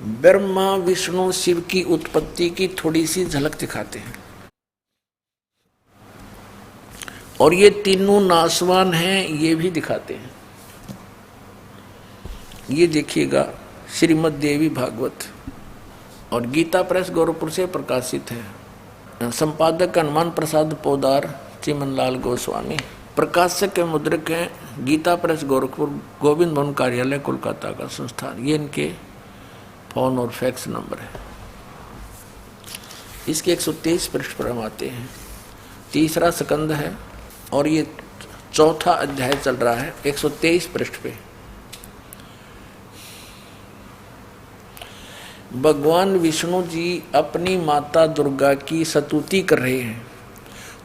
ब्रह्मा विष्णु शिव की उत्पत्ति की थोड़ी सी झलक दिखाते हैं। और ये तीनों नासवान हैं ये भी दिखाते हैं। ये देखिएगा श्रीमद् देवी भागवत और गीता प्रेस गोरखपुर से प्रकाशित है। संपादक हनुमान प्रसाद पोदार, चिमनलाल गोस्वामी। प्रकाशक के मुद्रक हैं गीता प्रेस गोरखपुर, गोविंद भवन कार्यालय कोलकाता का संस्थान। ये इनके फोन और फैक्स नंबर है। इसके 123 पृष्ठ पर हम आते हैं। तीसरा स्कंद है और ये चौथा अध्याय चल रहा है 123 पृष्ठ पे। भगवान विष्णु जी अपनी माता दुर्गा की स्तुति कर रहे हैं।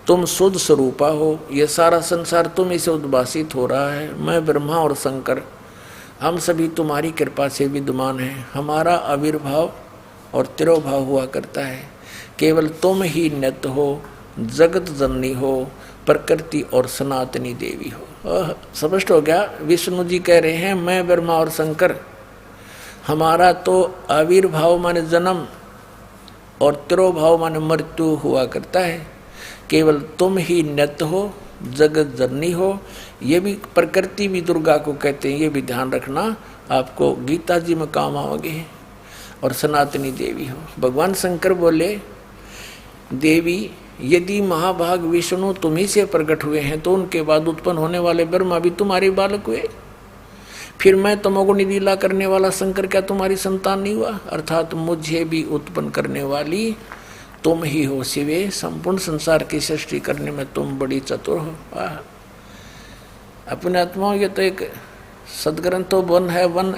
तुम शुद्ध स्वरूपा हो, यह सारा संसार तुम इसे उद्भासित हो रहा है। मैं ब्रह्मा और शंकर हम सभी तुम्हारी कृपा से विद्यमान हैं। हमारा आविर्भाव और तिरोभाव हुआ करता है। केवल तुम ही नित्य हो, जगत जननी हो, प्रकृति और सनातनी देवी हो। स्पष्ट हो गया। विष्णु जी कह रहे हैं मैं ब्रह्मा और शंकर, हमारा तो आविर्भाव माने जन्म और तिरोभाव माने मृत्यु हुआ करता है। केवल तुम ही नित्य हो, जगत जननी हो। ये भी प्रकृति भी दुर्गा को कहते हैं, ये भी ध्यान रखना, आपको गीता जी में काम आओगे। और सनातनी देवी हो। भगवान शंकर बोले देवी यदि महाभाग विष्णु तुम्ही से प्रकट हुए हैं तो उनके बाद उत्पन्न होने वाले ब्रह्मा भी तुम्हारे बालक हुए। फिर मैं तमोगुणी लीला करने वाला शंकर क्या तुम्हारी संतान नहीं हुआ? अर्थात मुझे भी उत्पन्न करने वाली तुम ही हो शिवे। संपूर्ण संसार की सृष्टि करने में तुम बड़ी चतुर हो। अपने आत्माओं ये तो एक सदग्रंथ तो वन है। वन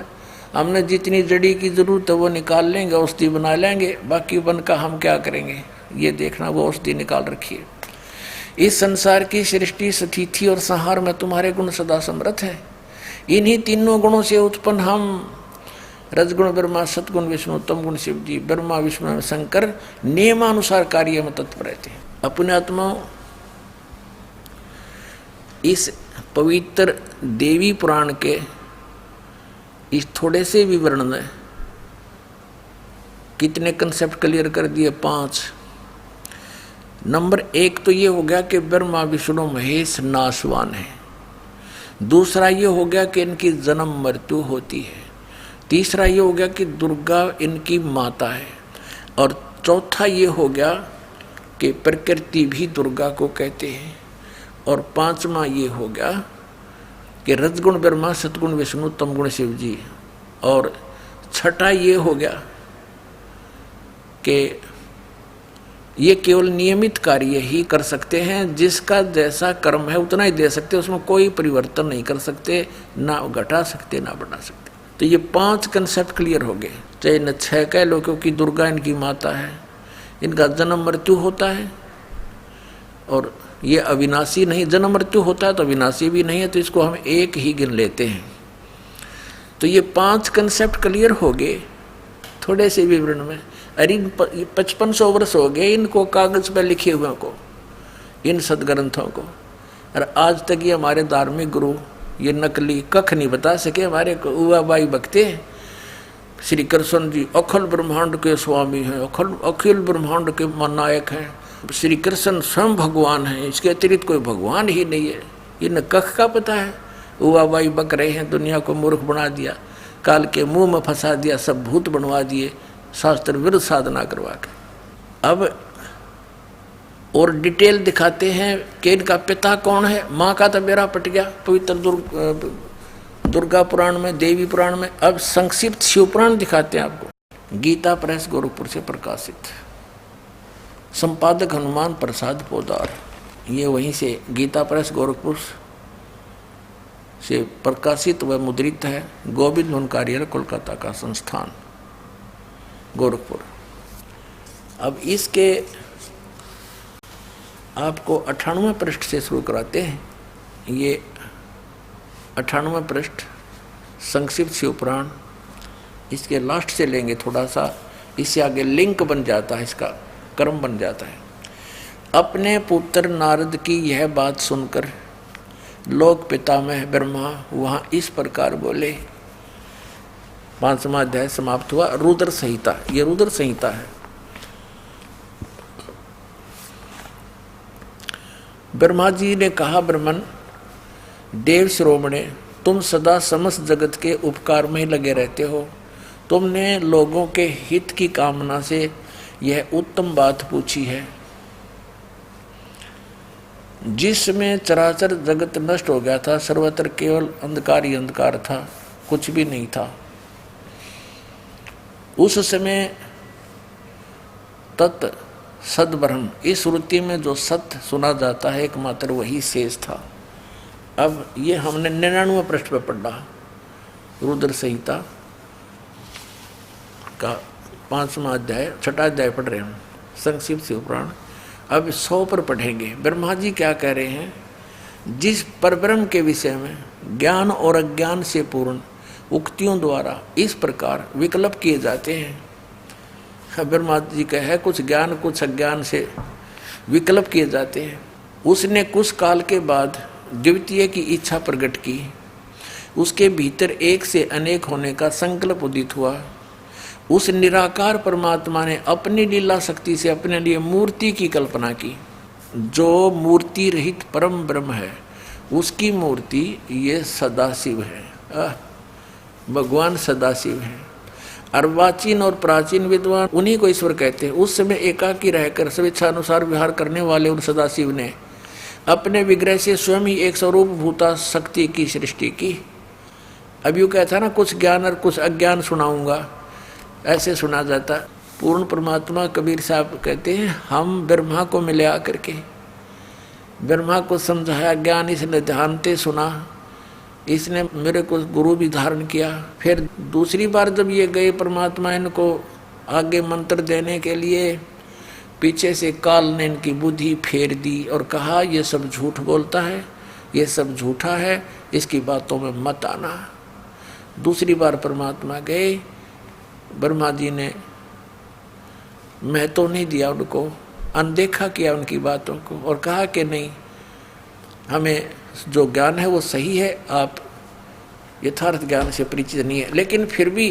हमने जितनी जड़ी की जरूरत है वो निकाल लेंगे, औषधि बना लेंगे। बाकी वन का हम क्या करेंगे ये देखना, वो औषधि निकाल रखिए। इस संसार की सृष्टि स्थिति और संहार में तुम्हारे गुण सदा समर्थ है। इन्हीं तीनों गुणों से उत्पन्न हम रजगुण ब्रह्मा, सतगुण विष्णु, तम गुण शिव जी, ब्रह्मा विष्णु शंकर नियमानुसार कार्य में तत्पर रहते हैं। अपने आत्मा इस पवित्र देवी पुराण के इस थोड़े से विवरण में कितने कंसेप्ट क्लियर कर दिए? 5। नंबर 1 तो ये हो गया कि ब्रह्मा विष्णु महेश नाशवान है। दूसरा ये हो गया कि इनकी जन्म मृत्यु होती है। तीसरा ये हो गया कि दुर्गा इनकी माता है। और चौथा ये हो गया कि प्रकृति भी दुर्गा को कहते हैं। और 5वां ये हो गया कि रजगुण ब्रह्मा, सतगुण विष्णु, तमगुण शिव जी। और छठा ये हो गया कि ये केवल नियमित कार्य ही कर सकते हैं। जिसका जैसा कर्म है उतना ही दे सकते, उसमें कोई परिवर्तन नहीं कर सकते, ना घटा सकते ना बढ़ा सकते। तो ये 5 कंसेप्ट क्लियर हो गए। चाहे न 6 कह लो, क्योंकि दुर्गा इनकी माता है, इनका जन्म मृत्यु होता है। और ये अविनाशी नहीं, जन्म मृत्यु होता है तो अविनाशी भी नहीं है, तो इसको हम एक ही गिन लेते हैं। तो ये 5 कंसेप्ट क्लियर हो गए थोड़े से विवरण में। अरे 5500 वर्ष हो गए इनको कागज पर लिखे हुए को, इन सदग्रंथों को। और आज तक ये हमारे धार्मिक गुरु ये नकली कख नहीं बता सके। हमारे उवाबाई बकते हैं श्री कृष्ण जी अखिल ब्रह्मांड के स्वामी हैं, अखिल ब्रह्मांड के नायक हैं, श्री कृष्ण स्वयं भगवान हैं, इसके अतिरिक्त कोई भगवान ही नहीं है। इन्हें कख का पता है? उवाबाई बक रहे हैं, दुनिया को मूर्ख बना दिया, काल के मुंह में फंसा दिया, सब भूत बनवा दिए, शास्त्र विरुद्ध साधना करवा के। अब और डिटेल दिखाते हैं कि इनका पिता कौन है। माँ का तो बेड़ा पट गया पवित्र दुर्गा पुराण में, देवी पुराण में। अब संक्षिप्त शिव पुराण दिखाते हैं आपको। गीता प्रेस गोरखपुर से प्रकाशित, संपादक हनुमान प्रसाद पोदार। ये वहीं से गीता प्रेस गोरखपुर से प्रकाशित व मुद्रित है। गोविंद भवन कार्यालय कोलकाता का संस्थान गोरखपुर। अब इसके आपको 98वें पृष्ठ से शुरू कराते हैं। ये 98वां पृष्ठ संक्षिप्त शिव पुराण, इसके लास्ट से लेंगे थोड़ा सा, इससे आगे लिंक बन जाता है, इसका क्रम बन जाता है। अपने पुत्र नारद की यह बात सुनकर लोक पितामह ब्रह्मा वहाँ इस प्रकार बोले। 5वां अध्याय समाप्त हुआ। रुद्र संहिता, ये रुद्र संहिता है। ब्रह्मा जी ने कहा, ब्रह्मन देव शिरोमणे, तुम सदा समस्त जगत के उपकार में लगे रहते हो। तुमने लोगों के हित की कामना से यह उत्तम बात पूछी है। जिसमें चराचर जगत नष्ट हो गया था, सर्वत्र केवल अंधकार ही अंधकार था, कुछ भी नहीं था। उस समय तत् सद्ब्रह्म, इस वृत्ति में जो सत्य सुना जाता है एकमात्र वही शेष था। अब ये हमने 99वें पृष्ठ पर पढ़ा, रुद्र संहिता का 5वां अध्याय, 6वां अध्याय पढ़ रहे हैं संक्षिप्त शिवपुराण। अब 100 पर पढ़ेंगे। ब्रह्मा जी क्या कह रहे हैं, जिस परब्रह्म के विषय में ज्ञान और अज्ञान से पूर्ण उक्तियों द्वारा इस प्रकार विकल्प किए जाते हैं। ब्रह्मा जी का है, कुछ ज्ञान कुछ अज्ञान से विकल्प किए जाते हैं। उसने कुछ काल के बाद द्वितीय की इच्छा प्रकट की, उसके भीतर एक से अनेक होने का संकल्प उदित हुआ। उस निराकार परमात्मा ने अपनी लीला शक्ति से अपने लिए मूर्ति की कल्पना की। जो मूर्ति रहित परम ब्रह्म है, उसकी मूर्ति ये सदाशिव है, भगवान सदाशिव है। अर्वाचीन और प्राचीन विद्वान उन्हीं को ईश्वर कहते हैं। उस समय एकाकी रहकर स्वेच्छानुसार विहार करने वाले उन सदाशिव ने अपने विग्रह से स्वयं ही एक स्वरूप भूता शक्ति की सृष्टि की। अब यूँ कहता ना, कुछ ज्ञान और कुछ अज्ञान सुनाऊंगा, ऐसे सुना जाता। पूर्ण परमात्मा कबीर साहब कहते हैं, हम ब्रह्मा को मिले आकर के, ब्रह्मा को समझाया, ज्ञान इसने ध्यान से सुना, इसने मेरे को गुरु भी धारण किया। फिर दूसरी बार जब ये गए परमात्मा इनको आगे मंत्र देने के लिए, पीछे से काल ने इनकी बुद्धि फेर दी और कहा, ये सब झूठ बोलता है, ये सब झूठा है, इसकी बातों में मत आना। दूसरी बार परमात्मा गए, ब्रह्मा जी ने महत्व नहीं दिया उनको, अनदेखा किया उनकी बातों को और कहा कि नहीं, हमें जो ज्ञान है वो सही है, आप यथार्थ ज्ञान से परिचित नहीं है। लेकिन फिर भी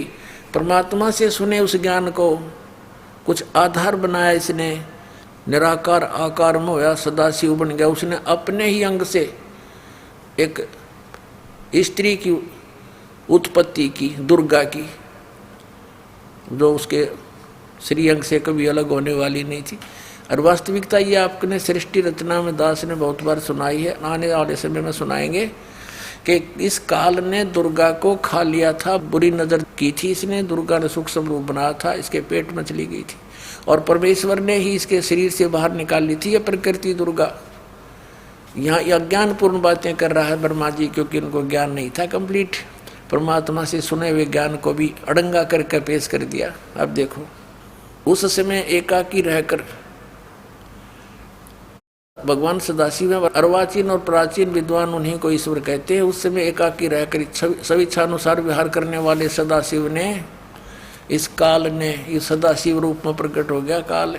परमात्मा से सुने उस ज्ञान को कुछ आधार बनाया इसने, निराकार आकार में होया, सदाशिव बन गया। उसने अपने ही अंग से एक स्त्री की उत्पत्ति की, दुर्गा की, जो उसके श्रीअंग से कभी अलग होने वाली नहीं थी। और वास्तविकता ये आपने सृष्टि रचना में दास ने बहुत बार सुनाई है, आने वाले समय में सुनाएंगे कि इस काल ने दुर्गा को खा लिया था, बुरी नज़र की थी इसने, दुर्गा ने सूक्ष्म रूप बनाया था, इसके पेट में चली गई थी और परमेश्वर ने ही इसके शरीर से बाहर निकाल ली थी। ये प्रकृति दुर्गा यहाँ अज्ञानपूर्ण बातें कर रहा है ब्रह्मा जी, क्योंकि इनको ज्ञान नहीं था कंप्लीट। परमात्मा से सुने हुए ज्ञान को भी अड़ंगा करके पेश कर दिया। अब देखो, उस समय एकाकी रहकर भगवान सदाशिव है, अर्वाचीन और प्राचीन विद्वान उन्हीं को ईश्वर कहते हैं। उस समय एकाकी रहकर स्वेच्छानुसार विहार करने वाले सदाशिव ने, इस काल ने, इस सदाशिव रूप में प्रकट हो गया काल,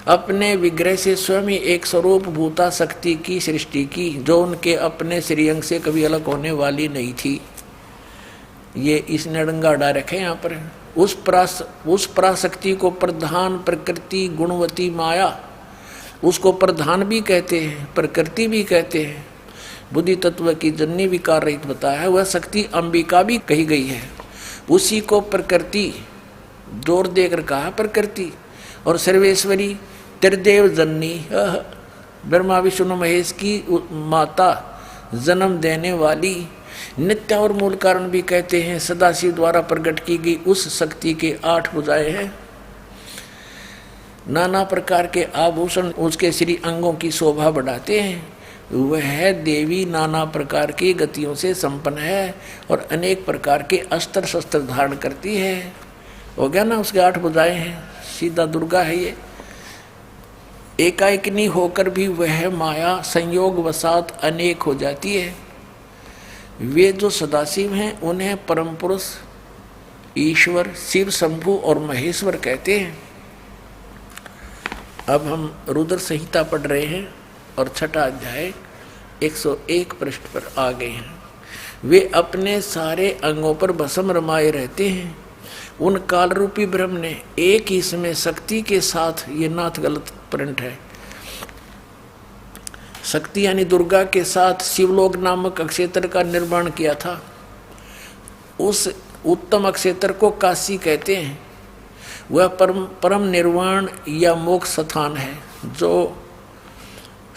अपने विग्रह से स्वयं ही एक स्वरूप भूता शक्ति की सृष्टि की, जो उनके अपने श्रीअंग से कभी अलग होने वाली नहीं थी। ये इसने अड़ंगा डाल रखे यहाँ पर। उस पराशक्ति को प्रधान प्रकृति गुणवती माया, उसको प्रधान भी कहते हैं, प्रकृति भी कहते हैं। बुद्धि तत्व की जननी विकार रहित बताया है, वह शक्ति अंबिका भी कही गई है। उसी को प्रकृति जोर देकर कहा प्रकृति, और सर्वेश्वरी त्रिदेव जननी, ब्रह्मा विष्णु महेश की माता, जन्म देने वाली, नित्य और मूल कारण भी कहते हैं। सदाशिव द्वारा प्रकट की गई उस शक्ति के 8 भुजाएं हैं, नाना प्रकार के आभूषण उसके श्री अंगों की शोभा बढ़ाते हैं। वह देवी नाना प्रकार की गतियों से संपन्न है और अनेक प्रकार के अस्त्र शस्त्र धारण करती है। हो गया ना, उसके 8 भुजाएं हैं, सीधा दुर्गा है ये। एकाएकिनी होकर भी वह माया संयोग वसात अनेक हो जाती है। वे जो सदाशिव हैं उन्हें परम पुरुष ईश्वर शिव शंभु और महेश्वर कहते हैं। अब हम रुद्र संहिता पढ़ रहे हैं और 6वां अध्याय 101 पृष्ठ पर आ गए हैं। वे अपने सारे अंगों पर भस्म रमाए रहते हैं। उन काल रूपी ब्रह्म ने एक ही समय शक्ति के साथ, ये नाथ गलत प्रिंट है, शक्ति यानी दुर्गा के साथ शिवलोक नामक अक्षेत्र का निर्माण किया था। उस उत्तम अक्षेत्र को काशी कहते हैं। वह परम निर्वाण या मोक्ष स्थान है जो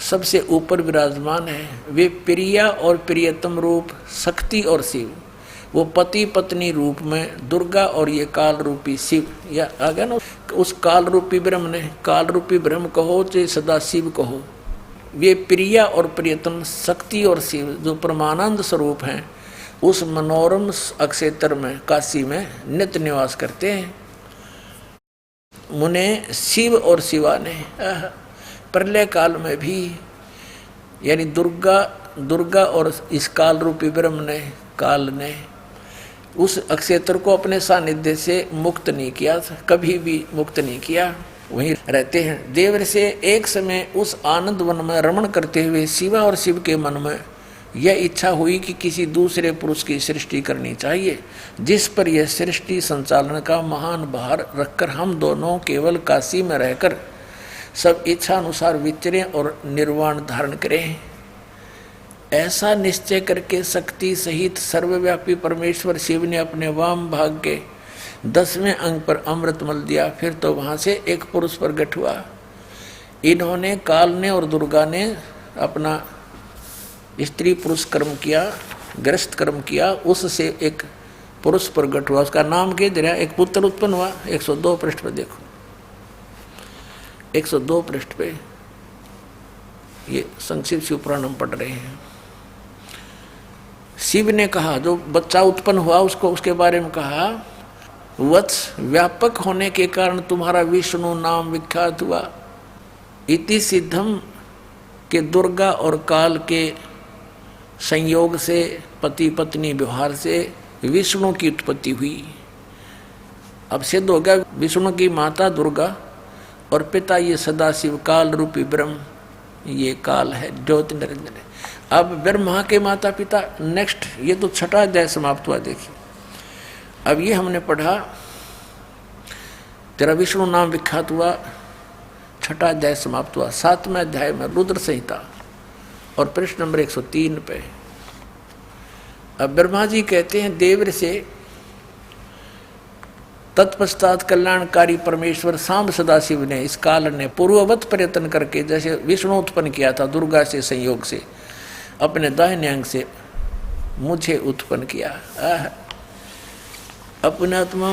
सबसे ऊपर विराजमान है। वे प्रिया और प्रियतम रूप शक्ति और शिव, वो पति पत्नी रूप में दुर्गा और ये काल रूपी शिव, या आ गया ना। उस काल रूपी ब्रह्म ने, काल रूपी ब्रह्म कहो चाहे सदा शिव कहो, वे प्रिया और प्रियतम शक्ति और शिव जो परमानंद स्वरूप हैं, उस मनोरम अक्षेत्र में काशी में नित्य निवास करते हैं। मुने शिव और शिवा ने प्रलय काल में भी, यानी दुर्गा और इस काल रूपी ब्रह्म ने, काल ने उस अक्षेत्र को अपने सानिध्य से मुक्त नहीं किया, कभी भी मुक्त नहीं किया, वहीं रहते हैं। देवर से एक समय उस आनंद वन में रमण करते हुए शिवा और शिव के मन में यह इच्छा हुई कि किसी दूसरे पुरुष की सृष्टि करनी चाहिए, जिस पर यह सृष्टि संचालन का महान भार रखकर हम दोनों केवल काशी में रहकर सब इच्छा अनुसार विचरें और निर्वाण धारण करें। ऐसा निश्चय करके शक्ति सहित सर्वव्यापी परमेश्वर शिव ने अपने वाम भाग के 10वें अंग पर अमृत मल दिया। फिर तो वहां से एक पुरुष प्रकट हुआ। इन्होंने, काल ने और दुर्गा ने अपना स्त्री पुरुष कर्म किया, ग्रस्त कर्म किया, उससे एक पुरुष प्रकट हुआ। उसका नाम कह दिया, एक पुत्र उत्पन्न हुआ। 102 पृष्ठ पर देखो, 102 पृष्ठ पे ये संक्षिप्त शिव पुराण हम पढ़ रहे हैं। शिव ने कहा, जो बच्चा उत्पन्न हुआ उसको, उसके बारे में कहा, वत्स व्यापक होने के कारण तुम्हारा विष्णु नाम विख्यात हुआ। इति सिद्धम के दुर्गा और काल के संयोग से, पति पत्नी व्यवहार से विष्णु की उत्पत्ति हुई। अब सिद्ध हो गया विष्णु की माता दुर्गा और पिता ये सदाशिव काल रूपी ब्रह्म, ये काल है, ज्योति निरंजन है। अब ब्रह्मा के माता पिता, नेक्स्ट ये तो छठा अध्याय समाप्त हुआ। देखिए अब ये हमने पढ़ा, तेरा विष्णु नाम विख्यात हुआ, छठा अध्याय समाप्त हुआ। 7वें अध्याय में रुद्र संहिता और पृष्ठ नंबर 103 पे अब ब्रह्मा जी कहते हैं देवर से, तत्पश्चात कल्याणकारी परमेश्वर सांब सदाशिव ने, इस काल ने पूर्ववत प्रयत्न करके, जैसे विष्णु उत्पन्न किया था दुर्गा से संयोग से, अपने दाहिने अंग से मुझे उत्पन्न किया। अपने आत्मा।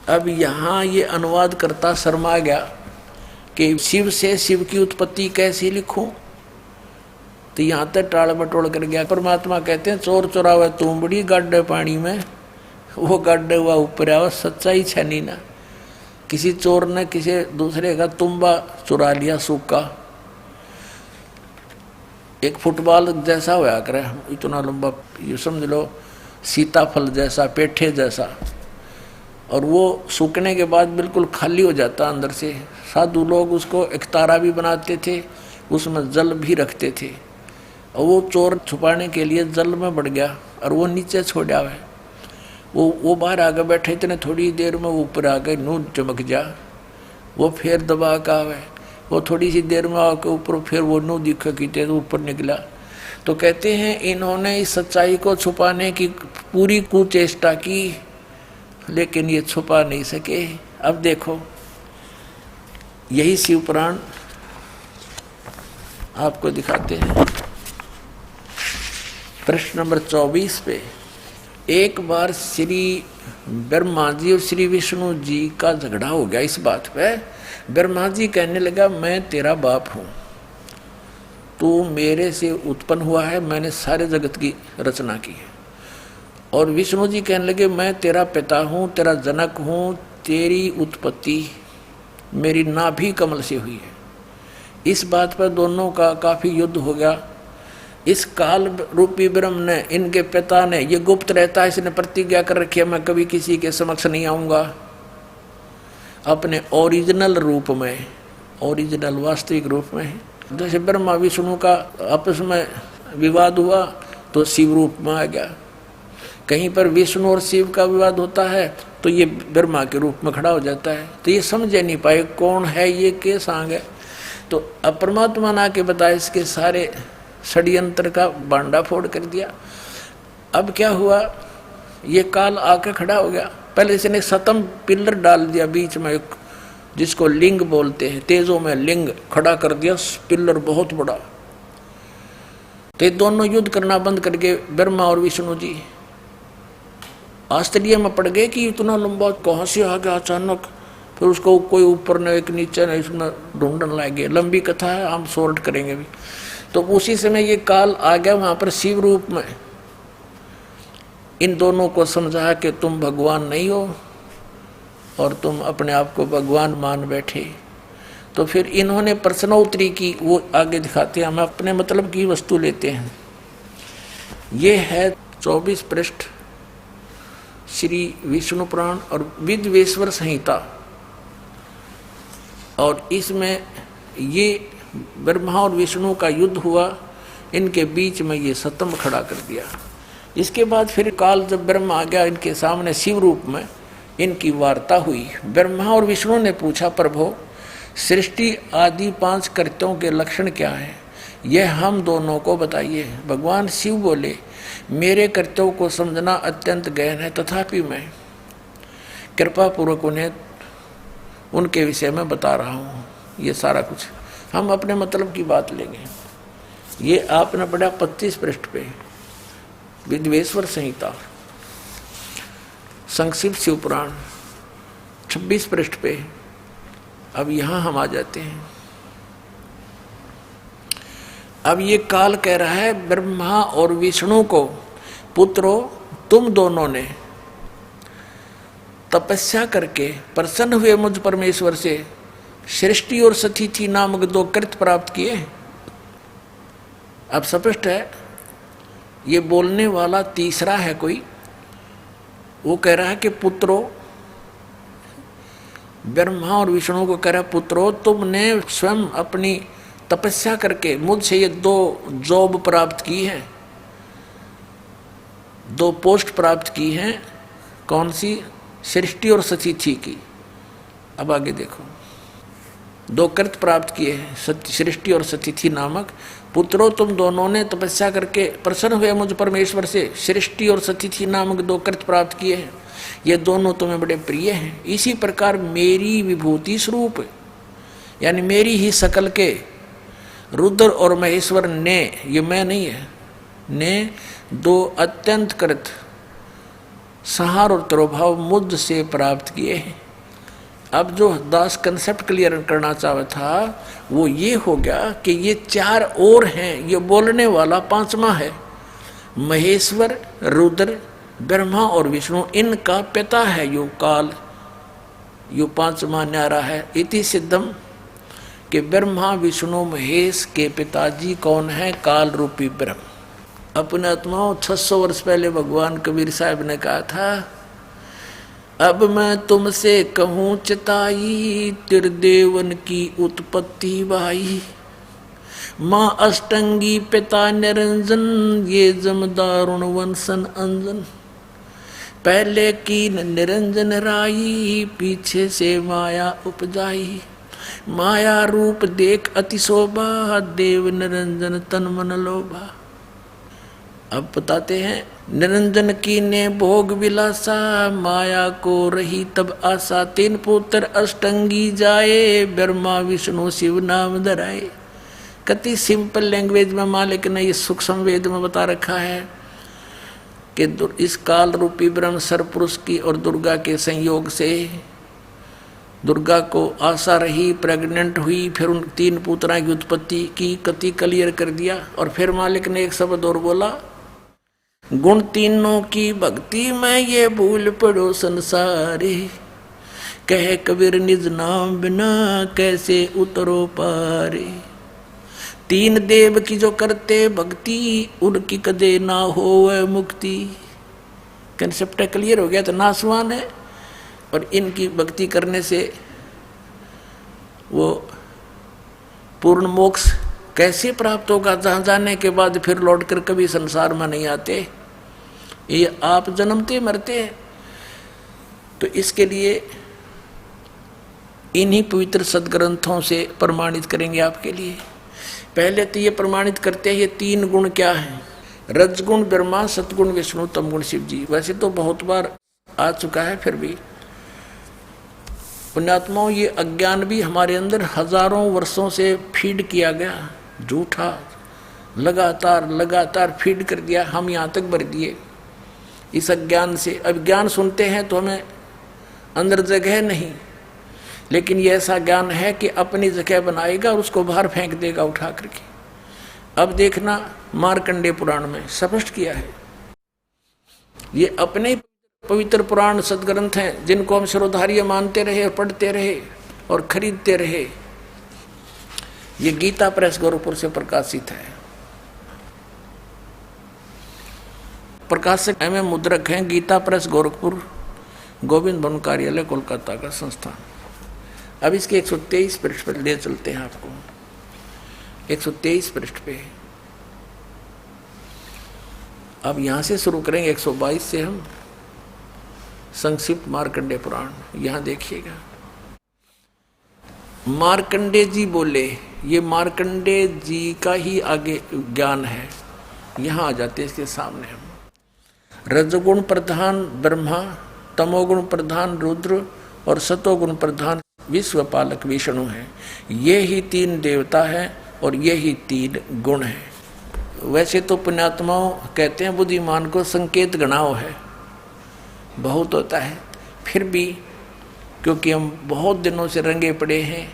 अब यहाँ ये अनुवाद करता शर्मा गया कि शिव से शिव की उत्पत्ति कैसे लिखूं, तो यहाँ तक टाल बटोल कर गया। परमात्मा कहते हैं, चोर चोरावे तुमबड़ी गड्ढे पानी में, वो गड्ढे हुआ ऊपर आवा, सच्चाई छनी ना। किसी चोर ने किसी दूसरे का तुम्बा चुरा लिया, सूखा एक फुटबॉल जैसा हुआ करे, इतना लंबा, ये समझ लो सीताफल जैसा, पेठे जैसा, और वो सूखने के बाद बिल्कुल खाली हो जाता अंदर से। साधु लोग उसको एक तारा भी बनाते थे, उसमें जल भी रखते थे, और वो चोर छुपाने के लिए जल में बढ़ गया और वो नीचे छोड़ा है। वो बाहर आगे बैठे, इतने थोड़ी देर में ऊपर आ गए, नून चमक जा, वो फिर दबा का है, वो थोड़ी सी देर में आके ऊपर, फिर वो नू दिखा की तेज ऊपर निकला। तो कहते हैं इन्होंने इस सच्चाई को छुपाने की पूरी कुचेष्टा की, लेकिन ये छुपा नहीं सके। अब देखो यही शिव पुराण आपको दिखाते हैं। प्रश्न नंबर 24 पे, एक बार श्री ब्रह्मा जी और श्री विष्णु जी का झगड़ा हो गया इस बात पे। ब्रह्मा जी कहने लगा, मैं तेरा बाप हूँ, तू मेरे से उत्पन्न हुआ है, मैंने सारे जगत की रचना की है। और विष्णु जी कहने लगे, मैं तेरा पिता हूँ, तेरा जनक हूँ, तेरी उत्पत्ति मेरी नाभि कमल से हुई है। इस बात पर दोनों का काफ़ी युद्ध हो गया। इस काल रूपी ब्रह्म ने, इनके पिता ने, ये गुप्त रहता है, इसने प्रतिज्ञा कर रखी है, मैं कभी किसी के समक्ष नहीं आऊँगा, अपने ओरिजिनल रूप में, ओरिजिनल वास्तविक रूप में। जैसे ब्रह्मा विष्णु का आपस में विवाद हुआ तो शिव रूप में आ गया। कहीं पर विष्णु और शिव का विवाद होता है तो ये ब्रह्मा के रूप में खड़ा हो जाता है। तो ये समझे नहीं पाए कौन है ये, के सांग है। तो अब परमात्मा ने आके बताया, इसके सारे षड्यंत्र का बांडा फोड़ कर दिया। अब क्या हुआ, ये काल आके खड़ा हो गया। पहले इसने सतम पिलर डाल दिया बीच में, एक जिसको लिंग बोलते हैं, तेजों में लिंग खड़ा कर दिया, पिलर बहुत बड़ा। तो ये दोनों युद्ध करना बंद करके ब्रह्मा और विष्णु जी आश्चर्य में पड़ गए कि इतना लंबा कहाँ से आ गया अचानक। फिर उसको कोई ऊपर न एक नीचे न, इसमें ढूंढने लगे। लंबी कथा है, हम सॉर्ट करेंगे भी। तो उसी समय ये काल आ गया वहां पर शिव रूप में। इन दोनों को समझा कि तुम भगवान नहीं हो और तुम अपने आप को भगवान मान बैठे। तो फिर इन्होंने प्रश्नोत्तरी की, वो आगे दिखाते हैं। हम अपने मतलब की वस्तु लेते हैं। ये है 24 पृष्ठ श्री विष्णु पुराण और विद्वेश्वर संहिता। और इसमें ये ब्रह्मा और विष्णु का युद्ध हुआ, इनके बीच में ये सतम खड़ा कर दिया। इसके बाद फिर काल जब ब्रह्मा आ गया इनके सामने शिव रूप में, इनकी वार्ता हुई। ब्रह्मा और विष्णु ने पूछा, प्रभु सृष्टि आदि 5 कृत्यों के लक्षण क्या है, यह हम दोनों को बताइए। भगवान शिव बोले, मेरे कृत्यों को समझना अत्यंत गहन है, तथापि मैं कृपा पूर्वक उन्हें उनके विषय में बता रहा हूँ। ये सारा कुछ हम अपने मतलब की बात लेंगे। ये आपने पढ़ा 25 पृष्ठ पे विद्वेश्वर संहिता, संक्षिप्त शिव पुराण 26 पृष्ठ पे। अब यहाँ हम आ जाते हैं। अब ये काल कह रहा है ब्रह्मा और विष्णु को, पुत्रों तुम दोनों ने तपस्या करके प्रसन्न हुए मुझ परमेश्वर से सृष्टि और सतिथि नामक 2 कृत्य प्राप्त किए। अब स्पष्ट है, ये बोलने वाला तीसरा है कोई। वो कह रहा है कि पुत्रों, ब्रह्मा और विष्णु को कह रहा है, पुत्रों तुमने स्वयं अपनी तपस्या करके मुझसे ये 2 जॉब प्राप्त की है, 2 पोस्ट प्राप्त की हैं। कौन सी? सृष्टि और सतिथि की। अब आगे देखो, 2 कृत्य प्राप्त किए हैं, सृष्टि और सतिथि नामक। पुत्रों तुम दोनों ने तपस्या करके प्रसन्न हुए मुझ परमेश्वर से सृष्टि और सतिथि नामक 2 कृत्य प्राप्त किए हैं। ये दोनों तुम्हें बड़े प्रिय हैं। इसी प्रकार मेरी विभूति स्वरूप, यानी मेरी ही शकल के रुद्र और महेश्वर ने, ये मैं नहीं है, ने 2 अत्यंत कृत संहार और तिरोभाव मुझ से प्राप्त किए हैं। अब जो दास कंसेप्ट क्लियर करना चाहता था वो ये हो गया कि ये 4 और हैं, ये बोलने वाला 5वां है। महेश्वर, रुद्र, ब्रह्मा और विष्णु, इनका पिता है यो काल, यो 5वां न्यारा है। इति सिद्धम कि ब्रह्मा विष्णु महेश के पिताजी कौन है? काल रूपी ब्रह्म। अपने आत्माओं 600 वर्ष पहले भगवान कबीर साहब ने कहा था, अब मैं तुमसे कहूँ चिताई, त्रिदेवन की उत्पत्ति बाई। माँ अष्टंगी पिता निरंजन, ये जमदारुण वंशन अंजन। पहले की निरंजन राई, पीछे से माया उपजाई। माया रूप देख अति शोभा, देव निरंजन तन मन लोभा। अब बताते हैं, निरंजन की ने भोग विलासा, माया को रही तब आशा। 3 पुत्र अष्टंगी जाए, ब्रह्मा विष्णु शिव नाम धराए। कति सिंपल लैंग्वेज में मालिक ने ये सूक्ष्म वेद में बता रखा है कि इस काल रूपी ब्रह्म सरपुरुष की और दुर्गा के संयोग से दुर्गा को आशा रही, प्रेग्नेंट हुई, फिर उन 3 पुत्रा की उत्पत्ति की। कति क्लियर कर दिया। और फिर मालिक ने एक शब्द और बोला, गुण तीनों की भक्ति में ये भूल पड़ो संसारे। कहे कबीर निज नाम बिना कैसे उतरो पारे। 3 देव की जो करते भक्ति, उनकी कदे ना हो मुक्ति। कंसेप्ट क्लियर हो गया। तो नासवान है और इनकी भक्ति करने से वो पूर्ण मोक्ष कैसे प्राप्त होगा? जहाँ जाने के बाद फिर लौट कर कभी संसार में नहीं आते, ये आप जन्मते मरते हैं। तो इसके लिए इन्हीं पवित्र सदग्रंथों से प्रमाणित करेंगे आपके लिए। पहले तो ये प्रमाणित करते हैं ये 3 गुण क्या हैं, रजगुण ब्रह्मा, सतगुण विष्णु, तमगुण शिव जी। वैसे तो बहुत बार आ चुका है, फिर भी पुण्यात्माओं ये अज्ञान भी हमारे अंदर हजारों वर्षों से फीड किया गया, झूठा लगातार लगातार फीड कर दिया, हम यहाँ तक भर दिए इस अज्ञान से। अब ज्ञान सुनते हैं तो हमें अंदर जगह नहीं, लेकिन ये ऐसा ज्ञान है कि अपनी जगह बनाएगा और उसको बाहर फेंक देगा उठा करके। अब देखना मार्कंडेय पुराण में स्पष्ट किया है, ये अपने पवित्र पुराण सदग्रंथ हैं जिनको हम शिरोधार्य मानते रहे और पढ़ते रहे और खरीदते रहे। ये गीता प्रेस गोरखपुर से प्रकाशित है, प्रकाशक एवं मुद्रक हैं गीता प्रेस गोरखपुर, गोविंद भवन कार्यालय कोलकाता का संस्थान। अब इसके 123 पृष्ठ पर ले चलते हैं आपको, 123 पृष्ठ पे। अब यहां से शुरू करेंगे 122 से हम संक्षिप्त मार्कंडेय पुराण। यहां देखिएगा, मार्कंडेय जी बोले, ये मार्कंडेय जी का ही आगे ज्ञान है। यहां आ जाते हैं इसके सामने हम। रजगुण प्रधान ब्रह्मा, तमोगुण प्रधान रुद्र और सतोगुण प्रधान विश्वपालक विष्णु है। ये ही 3 देवता है और ये ही 3 गुण है। वैसे तो पुण्यात्माओं कहते हैं बुद्धिमान को संकेत गणाओ है, बहुत होता है, फिर भी क्योंकि हम बहुत दिनों से रंगे पड़े हैं,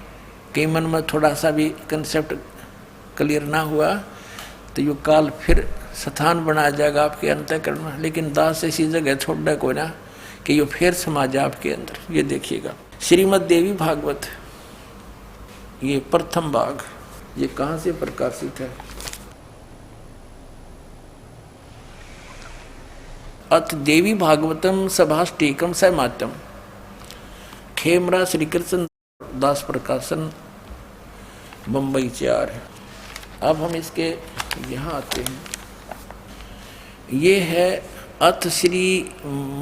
कई मन में थोड़ा सा भी कंसेप्ट क्लियर ना हुआ तो ये काल फिर स्थान बना जाएगा आपके अंतःकरण में। लेकिन दास ऐसी जगह छोड़ने को ना कि ये फिर समा जाए आपके अंदर। ये देखिएगा श्रीमद् देवी भागवत, ये प्रथम भाग, ये कहाँ से प्रकाशित है? अथ देवी भागवतम सभाष्टीकम सहमात्यम, खेमरा श्री कृष्ण दास प्रकाशन, बम्बई 4 है। अब हम इसके यहाँ आते हैं। ये है अथ श्री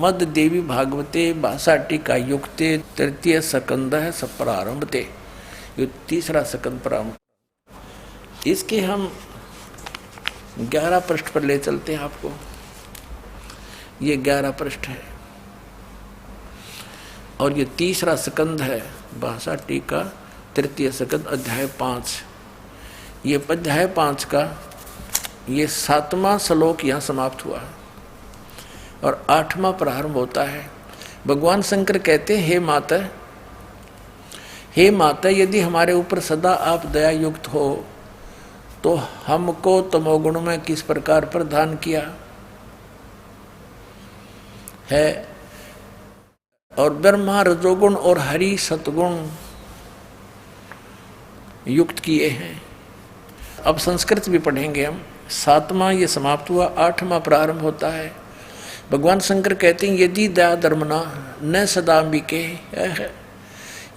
मद देवी भागवते भाषा टीका युक्ते तृतीय स्कंद है सब प्रारंभते, ये 3रा स्कंद प्रारंभ। इसके हम 11 पृष्ठ पर ले चलते हैं आपको। ये 11 पृष्ठ है और ये 3रा स्कंद है भाषा टीका तृतीय स्कंद अध्याय 5। ये अध्याय 5 का ये 7वां श्लोक यहाँ समाप्त हुआ और 8वां प्रारंभ होता है। भगवान शंकर कहते हैं, हे माता, यदि हमारे ऊपर सदा आप दया युक्त हो तो हमको तमोगुण में किस प्रकार प्रदान किया है, और ब्रह्मा रजोगुण और हरि सतगुण युक्त किए हैं। अब संस्कृत भी पढ़ेंगे हम। 7वां ये समाप्त हुआ, 8वां प्रारंभ होता है। भगवान शंकर कहते हैं, यदि दया धर्मना न सदाम्बिके,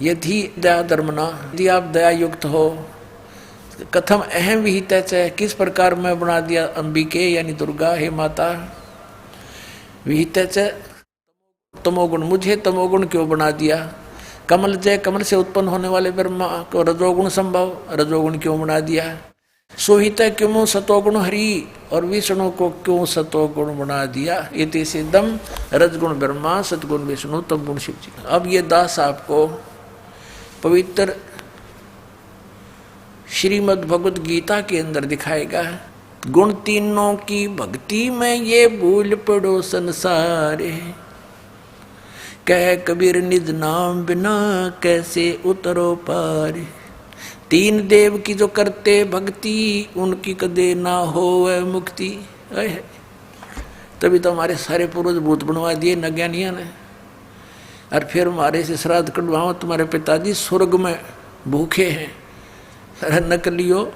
यदि दया धर्मना, यदि आप दया युक्त हो, कथम अहम विहित है, किस प्रकार मैं बना दिया अंबिके यानी दुर्गा, हे माता, विहित तमोगुण, मुझे तमोगुण क्यों बना दिया, कमल जय, कमल से उत्पन्न होने वाले ब्रह्मा को रजोगुण संभव, रजोगुण क्यों बना दिया, सोहित क्यों सतोगुण हरि, और विष्णु को क्यों सतोगुण बना दिया, इति सिद्धम रजगुण ब्रह्मा सतगुण विष्णु तमगुण शिव जी। अब ये दास आपको पवित्र श्रीमद् भगवद गीता के अंदर दिखाएगा। गुण तीनों की भक्ति में ये भूल पड़ो संसार, कह कबीर निज नाम बिना कैसे उतरो पार, 3 देव की जो करते भक्ति उनकी कदे ना होवे मुक्ति। तभी तो हमारे सारे पूर्वज भूत बनवा दिए नज्ञानिया ने, और फिर हमारे से श्राद्ध कटवाओ, तुम्हारे पिताजी स्वर्ग में भूखे हैं। अरे नकलियो,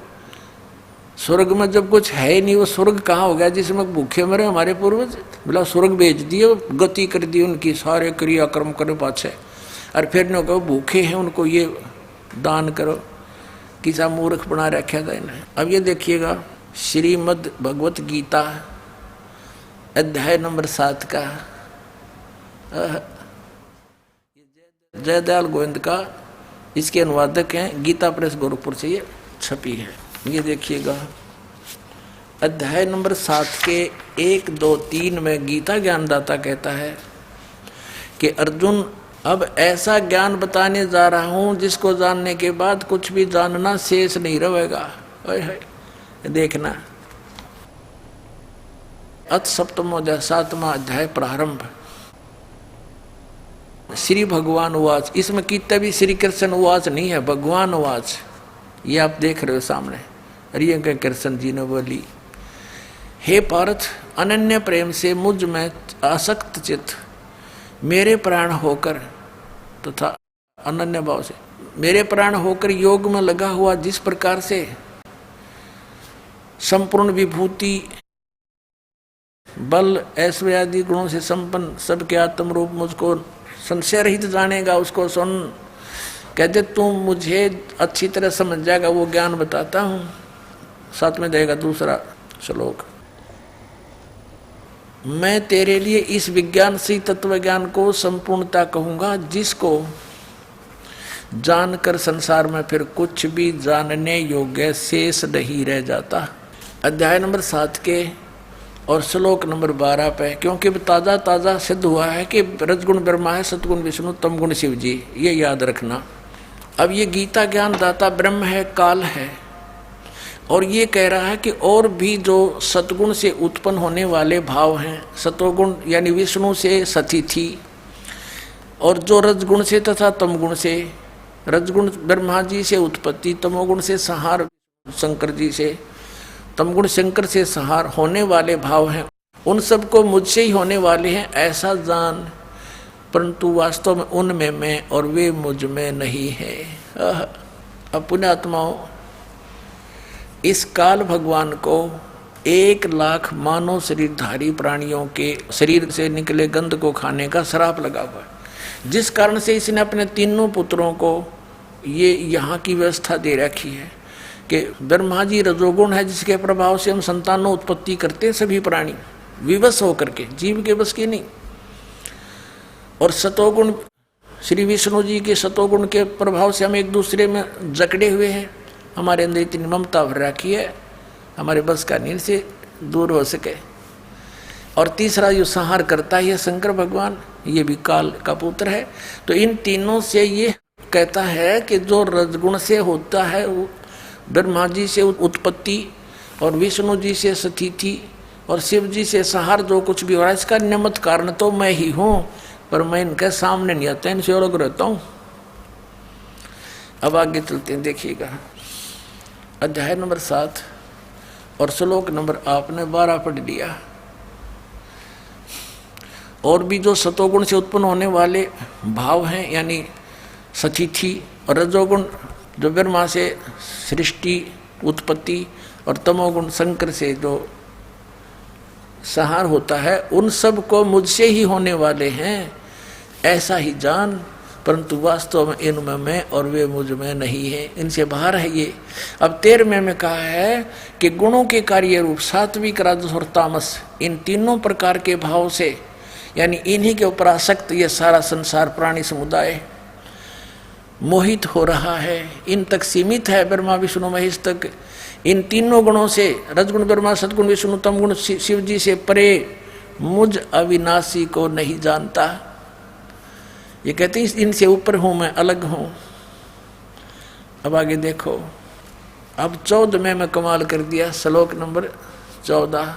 स्वर्ग में जब कुछ है ही नहीं, वो स्वर्ग कहाँ हो गया जिसमें भूखे मरे हमारे पूर्वज? बोला स्वर्ग भेज दिए, गति कर दी उनकी, सारे क्रियाक्रम करे पाछे, और फिर न कहो भूखे हैं उनको ये दान करो। किसा मूर्ख बना रखा था इन्हें। अब ये देखिएगा श्रीमद् भगवत गीता अध्याय नंबर 7 का जयदयाल गोविंद का इसके अनुवादक हैं, गीता प्रेस गोरखपुर से ये छपी है। ये देखिएगा अध्याय नंबर 7 के 1, 2, 3 में गीता ज्ञानदाता कहता है कि अर्जुन अब ऐसा ज्ञान बताने जा रहा हूं जिसको जानने के बाद कुछ भी जानना शेष नहीं रहेगा। देखना अथ सप्तमोध्याय 7वां अध्याय प्रारंभ। श्री भगवान उवाच, इसमें कितना भी श्री कृष्ण उवाच नहीं है, भगवान उवाच। ये आप देख रहे हो सामने। अरे कृष्ण जी ने बोली, हे पार्थ, अनन्य प्रेम से मुझ में आसक्त चित्त मेरे प्राण होकर तथा अनन्य भाव से मेरे प्राण होकर योग में लगा हुआ जिस प्रकार से संपूर्ण विभूति बल ऐश्वर्य आदि गुणों से संपन्न सबके आत्म रूप मुझको संशय रहित जानेगा, उसको सुन कहते तुम मुझे अच्छी तरह समझ जाएगा, वो ज्ञान बताता हूँ। साथ में देगा दूसरा श्लोक, मैं तेरे लिए इस विज्ञान से तत्व ज्ञान को संपूर्णता कहूंगा जिसको जानकर संसार में फिर कुछ भी जानने योग्य शेष नहीं रह जाता। अध्याय नंबर 7 के और श्लोक नंबर 12 पे, क्योंकि ताज़ा ताज़ा सिद्ध हुआ है कि रजगुण ब्रह्मा है, सतगुण विष्णु, तमगुण शिव जी, ये याद रखना। अब ये गीता ज्ञान दाता ब्रह्म है, काल है, और ये कह रहा है कि और भी जो सतगुण से उत्पन्न होने वाले भाव हैं, सतोगुण यानी विष्णु से सतिथि, और जो रजगुण से तथा तमगुण से, रजगुण ब्रह्मा जी से उत्पत्ति, तमोगुण से संहार शंकर जी से, तमगुण शंकर से संहार होने वाले भाव हैं, उन सबको मुझसे ही होने वाले हैं ऐसा जान, परंतु वास्तव में उनमें मैं और वे मुझ में नहीं है। अब पुण्यात्माओं, इस काल भगवान को 1,00,000 मानव शरीरधारी प्राणियों के शरीर से निकले गंध को खाने का श्राप लगा हुआ है, जिस कारण से इसने अपने तीनों पुत्रों को ये यहाँ की व्यवस्था दे रखी है कि ब्रह्मा जी रजोगुण है, जिसके प्रभाव से हम संतानों उत्पत्ति करते हैं सभी प्राणी विवश होकर के, जीव के बस की नहीं, और सतोगुण श्री विष्णु जी के सतोगुण के प्रभाव से हम एक दूसरे में जकड़े हुए हैं, हमारे अंदर इतनी ममता भर रखी है, हमारे बस का नींद से दूर हो सके। और तीसरा जो संहार करता है शंकर भगवान, ये भी काल का पुत्र है। तो इन तीनों से ये कहता है कि जो रजगुण से होता है वो ब्रह्मा जी से उत्पत्ति, और विष्णु जी से स्थिति, और शिव जी से संहार जो कुछ भी हो रहा है, इसका निमित्त कारण तो मैं ही हूँ, पर मैं इनके सामने नहीं आता, इनसे अलग रहता हूँ। अब आगे चलते हैं, देखिएगा अध्याय नंबर 7 और श्लोक नंबर आपने 12 पढ़ लिया। और भी जो सतोगुण से उत्पन्न होने वाले भाव हैं, यानी सतिथि, और रजोगुण जो ब्रह्मा से सृष्टि उत्पत्ति, और तमोगुण शंकर से जो संहार होता है, उन सब को मुझसे ही होने वाले हैं ऐसा ही जान, परंतु वास्तव में इनमें मैं और वे मुझ में नहीं है, इनसे बाहर है ये। अब 13वें में कहा है कि गुणों के कार्य रूप सात्विक, राजस और तामस, इन तीनों प्रकार के भाव से, यानी इन्हीं के ऊपर आसक्त ये सारा संसार प्राणी समुदाय मोहित हो रहा है, इन तक सीमित है, ब्रह्मा विष्णु महेश तक। इन तीनों गुणों से, रजगुण ब्रह्मा, सतगुण विष्णु, तमगुण शिव जी से परे मुझ अविनाशी को नहीं जानता। ये कहते हैं इनसे ऊपर हूं मैं, अलग हूं। अब आगे देखो, अब 14वें में कमाल कर दिया, श्लोक नंबर 14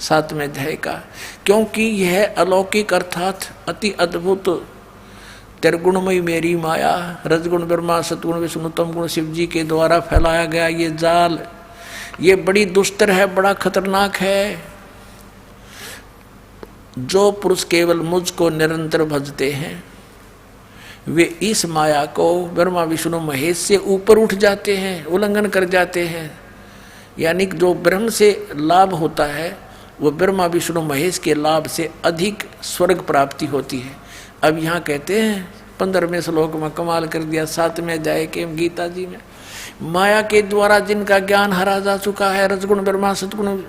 7वें अध्याय का, क्योंकि यह अलौकिक अर्थात अति अद्भुत त्रिगुणमयी मेरी माया, रजगुण ब्रह्मा, सतगुण विष्णु, तमगुण शिव जी के द्वारा फैलाया गया ये जाल, ये बड़ी दुस्तर है, बड़ा खतरनाक है। जो पुरुष केवल मुझको निरंतर भजते हैं, वे इस माया को ब्रह्मा विष्णु महेश से ऊपर उठ जाते हैं, उल्लंघन कर जाते हैं। यानी जो ब्रह्म से लाभ होता है, वो ब्रह्मा विष्णु महेश के लाभ से अधिक स्वर्ग प्राप्ति होती है। अब यहाँ कहते हैं 15वें श्लोक में कमाल कर दिया 7वें अध्याय के गीता जी में, माया के द्वारा जिनका ज्ञान हरा जा चुका है, रजगुण ब्रह्मा, सतगुण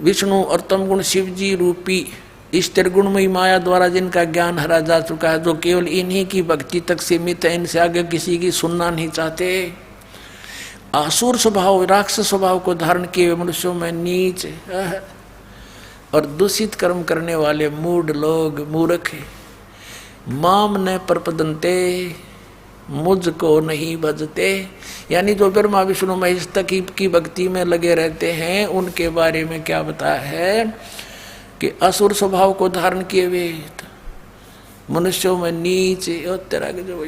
विष्णु और तमगुण शिव जी रूपी इस त्रिगुणमयी माया द्वारा जिनका ज्ञान हरा जा चुका है, जो केवल इन्हीं की भक्ति तक सीमित है, इनसे आगे किसी की सुनना नहीं चाहते। आसुर स्वभाव, राक्षस स्वभाव को धारण किए मनुष्यों में नीच और दूषित कर्म करने वाले मूढ़ लोग, मूर्ख, माम न प्रपदन्ते, मुझको नहीं भजते, यानी जो ब्रह्मा विष्णु महेश तक की भक्ति में लगे रहते हैं, उनके बारे में क्या बताया है कि असुर स्वभाव को धारण किए हुए मनुष्यों में नीच और तेरा के जो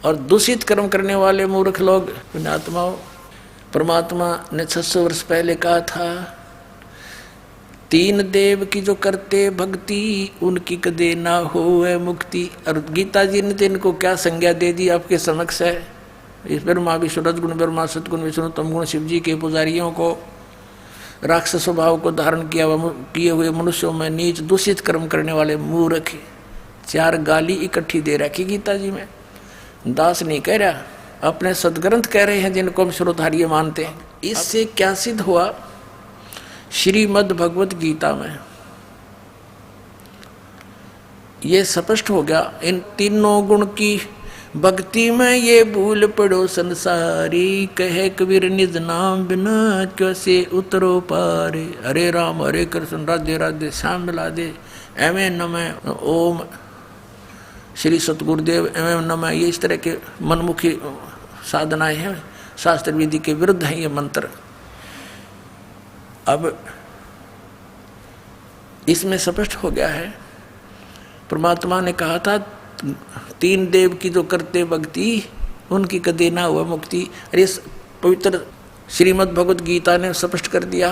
और दूषित कर्म करने वाले मूर्ख लोग, पुण्यात्माओं, परमात्मा ने 600 वर्ष पहले कहा था, तीन देव की जो करते भक्ति उनकी कदे ना होवे मुक्ति। और गीता जी ने तो इनको क्या संज्ञा दे दी आपके समक्ष है। इस ब्रह्मा विष्णु, रजगुण ब्रह्मा, सतगुण विष्णु, तमगुण शिव जी के पुजारियों को, राक्षस स्वभाव को धारण किए हुए मनुष्यों में नीच दूषित कर्म करने वाले मूर्ख, 4 गाली इकट्ठी दे रखी गीता जी में। दास नहीं कह रहा, अपने सदग्रंथ कह रहे हैं जिनको हम श्रोधार्य मानते हैं। इससे क्या सिद्ध हुआ? श्रीमद् भगवत गीता में ये स्पष्ट हो गया, इन तीनों गुण की भक्ति में ये भूल पड़ो संसारी, कहे कबीर निज नाम बिना कैसे उतरो पारे। हरे राम हरे कृष्ण राधे राधे श्याम मिला दे, एवं नमः ओम श्री सतगुरुदेव एवं नमः, ये इस तरह के मनमुखी साधनाएं हैं, शास्त्र विधि के विरुद्ध है ये मंत्र। अब इसमें स्पष्ट हो गया है, परमात्मा ने कहा था तीन देव की जो करते भक्ति उनकी कदे ना हुआ मुक्ति। अरे पवित्र श्रीमद् भगवत गीता ने स्पष्ट कर दिया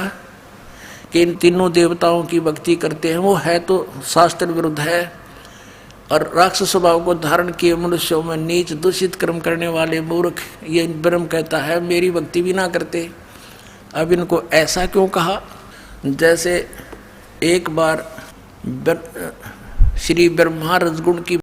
कि इन तीनों देवताओं की भक्ति करते हैं, वो है तो शास्त्र विरुद्ध है। और राक्षस स्वभाव को धारण किए मनुष्यों में नीच दूषित कर्म करने वाले मूर्ख, ये ब्रह्म कहता है मेरी भक्ति भी ना करते। अब इनको ऐसा क्यों कहा? जैसे एक बार श्री ब्रह्मा रजगुण की